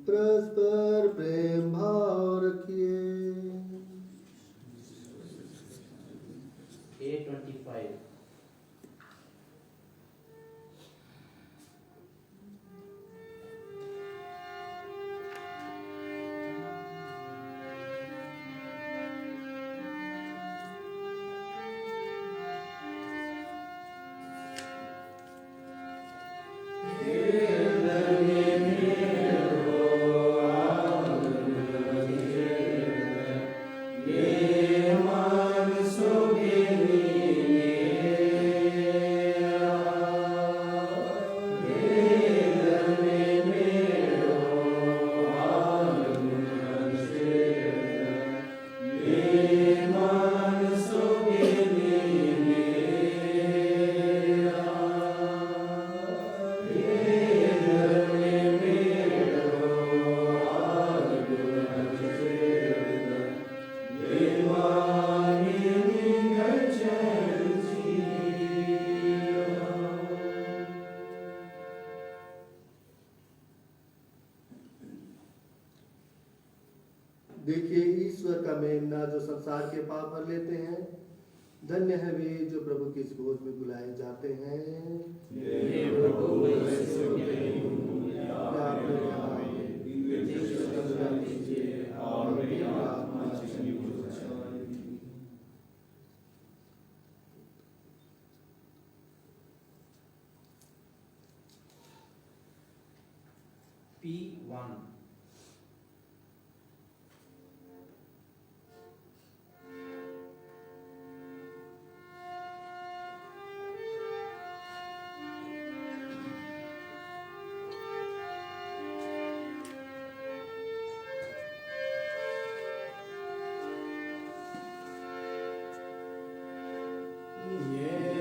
परस्पर प्रेम भाव रखिए। 825 देखिए ईश्वर का मेमना जो संसार के पाप भर लेते हैं। धन्य है वे जो प्रभु की इस भोज में बुलाए जाते हैं। हे प्रभु यीशु के आप मेरे यहाँ कीजिए और मेरी आत्मा चंगी हो जाए। P1 ये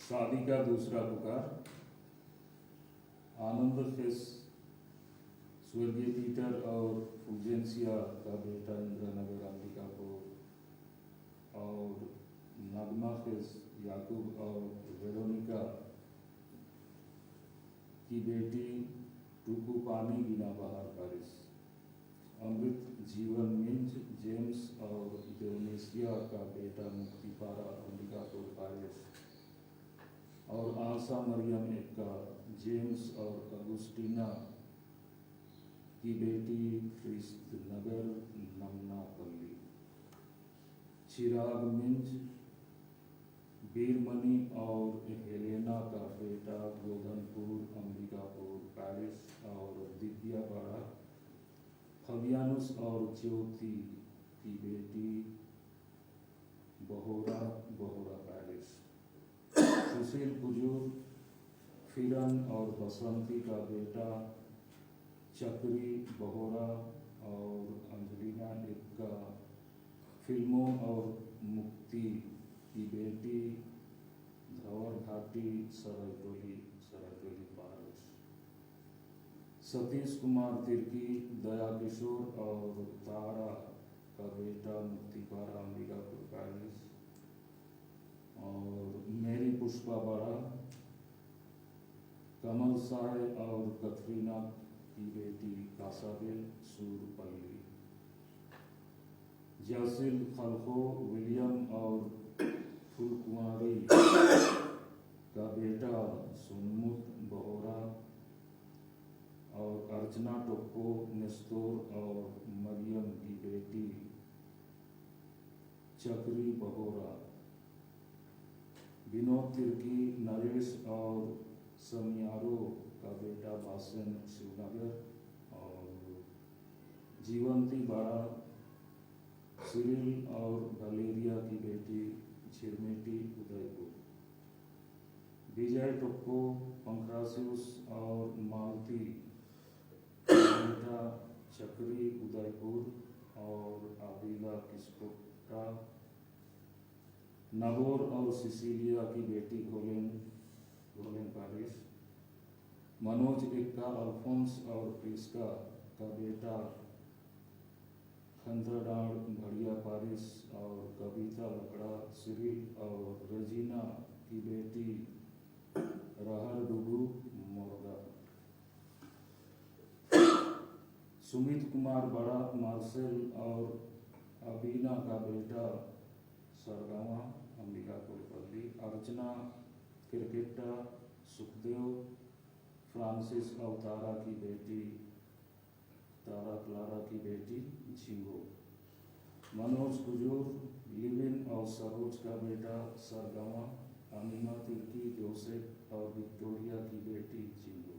शादी का दूसरा पुकार। आनंद फेस स्वर्गीय पीटर और फुलजेंसिया का बेटा इंद्रनगर अंबिकापुर, और नगमा फेस याकूब और वेरोनिका की बेटी टूकूपानी गिना बहार पेरिस। अमृत जीवन मिंज जेम्स और देवनेसिया का बेटा मुक्तिपारा अंबिकापुर पेरिस, और आशा मरियम एक्का जेम्स और अगुस्टीना की बेटी क्रिस्त नगर नमनापल्ली। चिराग मिंज बीरमणि और हेलेना का बेटा गोधनपुर अंबिकापुर पेरिस, और दिव्या बाड़ा फबियानुस और ज्योति की बेटी बहोरा पेरिस। सुशील कुजूर फिरन और बसंती का बेटा चक्री बहोरा, और अंजलिना एक्का फिल्मों और मुक्ति की बेटी धवर घाटी सरायटोली पेरिस। सतीश कुमार तिर्की दया किशोर और तारा का बेटा मुक्तिपारा अंबिकापुर पेरिस, और मेरी पुष्पा बड़ा कमल साय और कतरीना की बेटी कासाबेल सूरपल्ली। जसिल खलखो विलियम और फुलकुमारी का बेटा सुन्मुत बहोरा, और अर्चना टोप्पो नेस्तोर और मरियम की बेटी चक्री बहोरा। विनोद तिर्की नरेश और समियारो का बेटा बासन शिवनगर, और जीवंती बाड़ा सिरिल और वलेरिया की बेटी झिरमेटी उदयपुर। विजय टोप्पो पंखरासियुस और मालती बेटा चक्री उदयपुर, और आदिला किस्पोटा। नगोर और सिसिलिया की बेटी घोलेन पेरिस। मनोज एक्का अल्फोंस और प्रिस्का का बेटा खंतरडाड़ भड़िया पेरिस, और कविता लकड़ा सिरिल और रेजिना की बेटी रहर डुगू मोरगा। सुमित कुमार बड़ा मार्सेल और अबीना का बेटा सरगावा अंबिकापुर पल्ली। अर्चना क्रिकेटा सुखदेव फ्रांसिस और तारा क्लारा की बेटी झिंगो। मनोज कुजूर लिविन और सरोज का बेटा सरगावा। अमीना तिर्की जोसेफ और विक्टोरिया की बेटी झिंगो।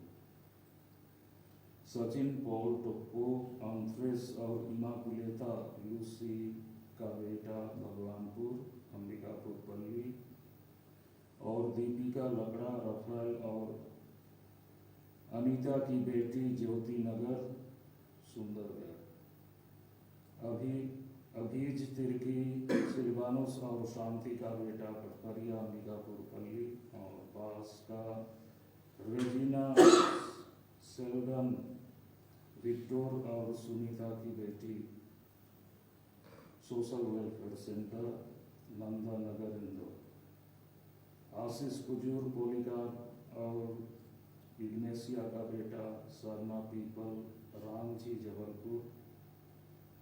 सचिन पॉल टोप्पो अंफ्रेस और इमाकुलेता लूसी का बेटा भगवानपुर अंबिकापुर पल्ली, और दीपिका लकड़ा रफेल और अनीता की बेटी ज्योति नगर सुंदरगढ़। अभीज तिर्की सिल्वानुस और शांति का बेटा कटकरिया अंबिकापुर पल्ली, और पास का रेजिना सेल्डन विक्टोर और सुनीता की बेटी सोशल वेलफेयर सेंटर नंदा नगर इंदौर। आशीष कुजूर पोलिका और इग्नेशिया का बेटा सरना पीपल रामजी जबलपुर,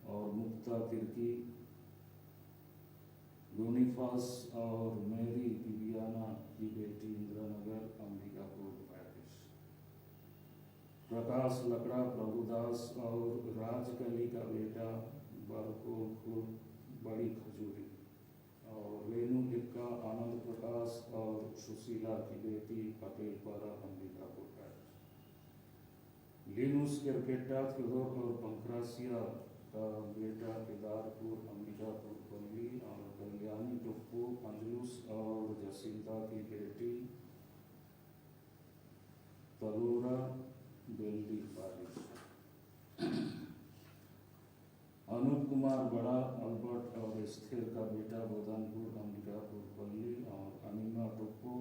और मुक्ता तिर्की यूनिफास और मेरी बिबियाना की बेटी इंद्रनगर अंबिकापुर पेरिस। प्रकाश लकड़ा प्रभुदास और राजकली का बेटा बरकोलपुर बड़ी खजूरी, और रेणु एक्का आनंद प्रकाश और सुशीला की बेटी पटेलपारा अंबिकापुर पेरिस। लिनुस क्रिकेटा थियोडोर और पंखरासिया का बेटा केदारपुर अंबिकापुर पल्ली, और कल्याणी टोप्पो अंजलुस और जसिंता की बेटी तलोरा बेल्डी पेरिस। अनूप कुमार बड़ा अल्बर्ट और स्थिर का बेटा गोधनपुर अंबिकापुर पल्ली, और अनिमा टोप्पो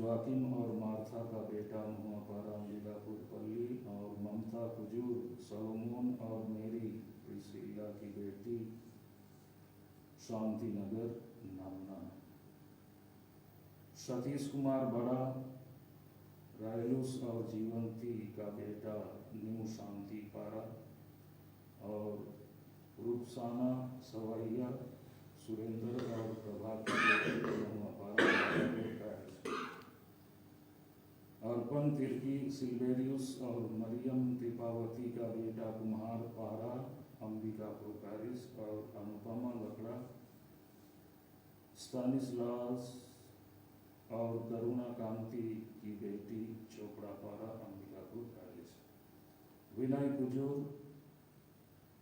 जोआकिम और मार्था का बेटा मुहापारा लीलापुर पल्ली, और ममता कुजूर सलोमोन और मेरी प्रिसिला की बेटी शांति नगर नामना। सतीश कुमार बड़ा रायलूस और जीवंती का बेटा न्यू शांति पारा, और रूपसाना सवैया सुरेंद्र और प्रभा का बेटा अर्पण तिर्की सिल्वेरियस और मरियम दीपावती का बेटा कुम्हार पारा अंबिकापुर पैरिस, और अनुपमा लकड़ा स्तानिस्लास और करुणा कांति की बेटी चोपड़ा पारा अंबिकापुर पैरिस। विनय कुजूर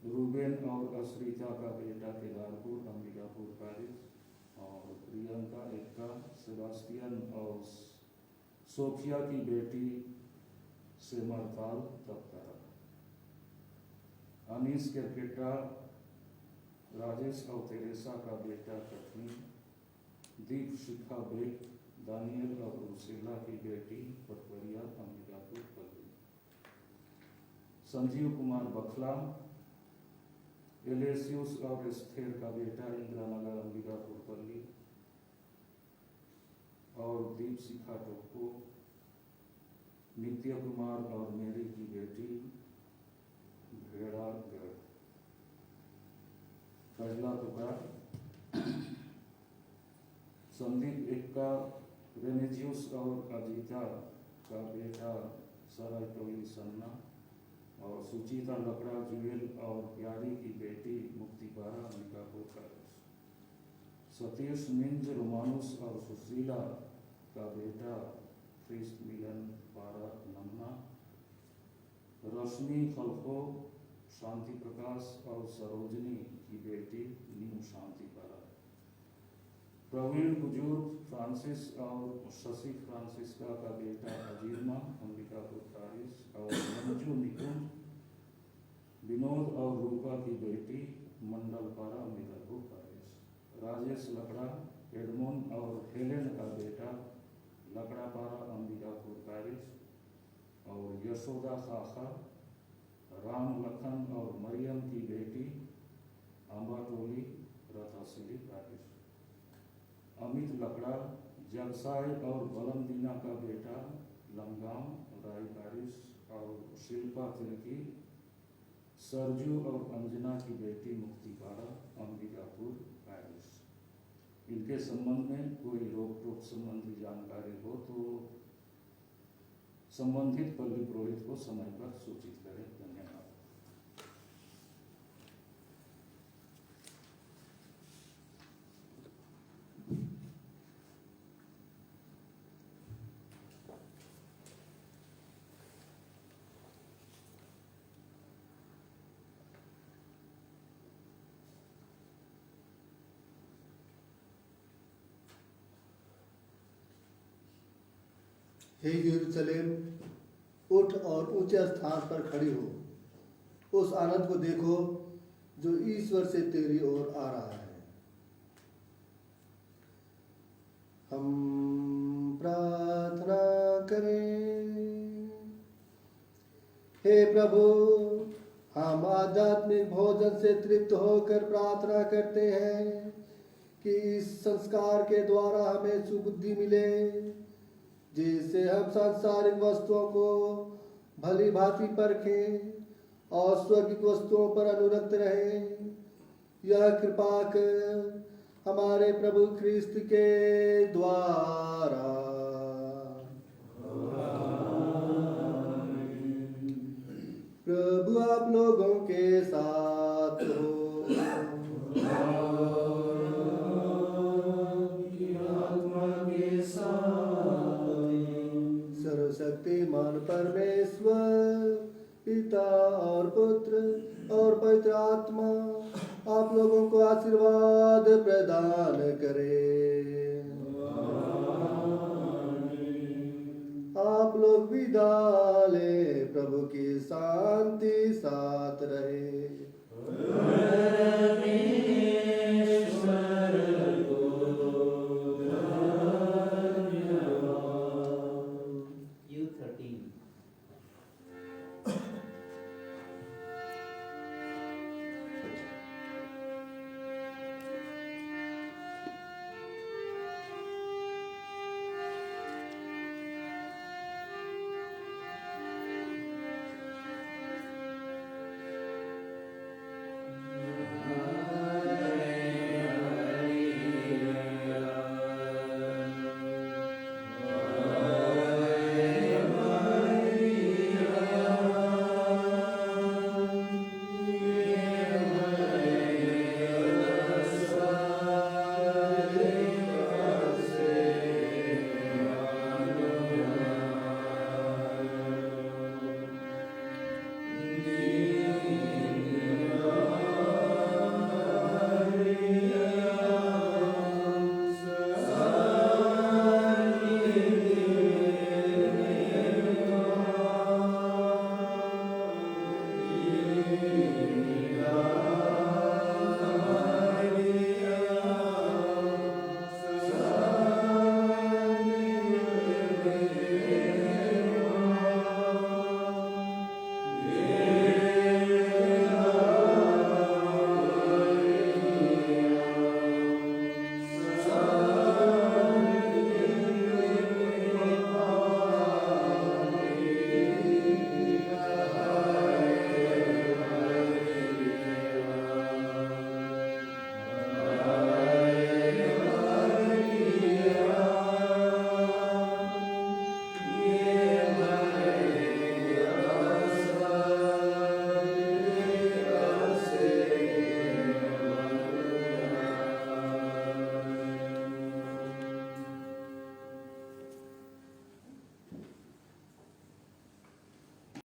रूबेन और अश्रिता का बेटा केदारपुर अंबिकापुर पैरिस, और प्रियंका एक्का सेबास्टियन और सोफिया की बेटी सेमरताल तपकरा। अनीस केरकेटा राजेश और तेरेसा का बेटा कटनी, दीप शिखा बेग दानियल और रुसेला की बेटी पटवरिया अंबिकापुर पल्ली। संजीव कुमार बखला एलेसियस और एस्थेर का बेटा इंदिरानगर अंबिकापुर पल्ली, और दीप शिखा टोप्पो नित्य कुमार और मेरी की बेटी भेड़ागढ़। पहला टुकड़ा संदीप एक्का रेनेजियस और अजीता का बेटा सरायटोली सन्ना, और सुचिता लकड़ा जुएल और प्यारी की बेटी मुक्तिपारा अंबिकापुर पैरिस। सतीश मिंज रोमानुस और सुशीला का बेटा क्रिस्ट मिलन पारा नमना। रश्मि खलखो शांति प्रकाश और सरोजनी की बेटी न्यू शांति पारा। प्रवीण कुजूर फ्रांसिस और शशि फ्रांसिस्का का बेटा अजीरमा अंबिकापुर पैरिस, और मंजू निकुंज विनोद और रूपा की बेटी मंडलपारा अंबिकापुर पैरिस। राजेश लकड़ा एडमोन और हेलेन का बेटा लकड़ापारा अंबिकापुर पैरिस, और यशोदा खाखा राम लखन और मरियम की बेटी अम्बाटोली रतासिली पैरिस। अमित लकड़ा जगसाय और बलमदीना का बेटा लंगाम राय पैरिस, और शिल्पा तिर्की सरजू और अंजना की बेटी मुक्तिपारा अंबिकापुर पैरिस। इनके संबंध में कोई रोक टोक संबंधी जानकारी हो तो संबंधित पल्ली पुरोहित को समय पर सूचित करें। धन्यवाद। हे यरूशलेम, उठ और ऊंचे स्थान पर खड़ी हो। उस आनंद को देखो जो ईश्वर से तेरी ओर आ रहा है। हम प्रार्थना करें। हे प्रभु, हम आध्यात्मिक भोजन से तृप्त होकर प्रार्थना करते हैं कि इस संस्कार के द्वारा हमें सुबुद्धि मिले, जिससे हम सांसारिक वस्तुओं को भली भांति परखें और स्वर्गिक वस्तुओं पर अनुरक्त रहें। यह कृपा कर हमारे प्रभु ख्रिस्त के द्वारा। प्रभु आप लोगों के साथ हो। सर्वशक्तिमान परमेश्वर पिता और पुत्र और पवित्र आत्मा आप लोगों को आशीर्वाद प्रदान करे। आप लोग विदा ले। प्रभु की शांति साथ रहे।